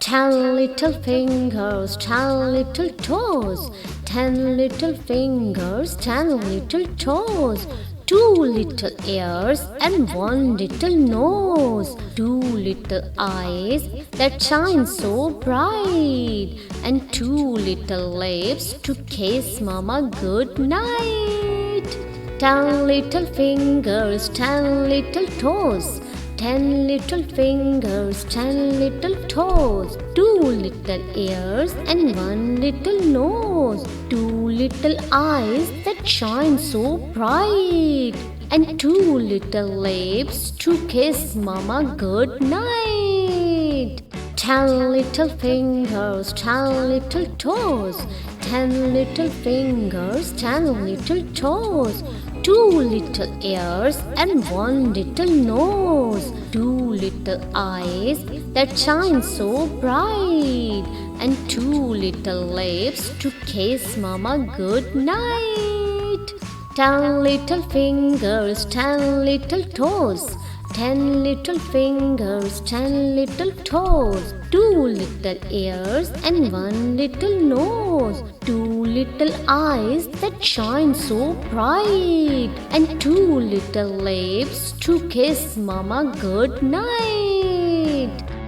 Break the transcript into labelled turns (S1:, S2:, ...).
S1: 10 little fingers, 10 little toes, 10 little fingers, 10 little toes, 2 little ears and 1 little nose, 2 little eyes that shine so bright, and 2 little lips to kiss mama good night. 10 little fingers, 10 little toes, 10 little fingers, 10 little toes, 2 little ears and 1 little nose, 2 little eyes that shine so bright, and 2 little lips to kiss mama good night. 10 little fingers, 10 little toes, 10 little fingers, 10 little toes, 2 little ears and 1 little nose, 2 little eyes that shine so bright, and 2 little lips to kiss mama good night. 10 little fingers, 10 little toes, 10 little fingers, 10 little toes, 2 little ears and 1 little nose, 2 little eyes that shine so bright, and 2 little lips to kiss mama good night.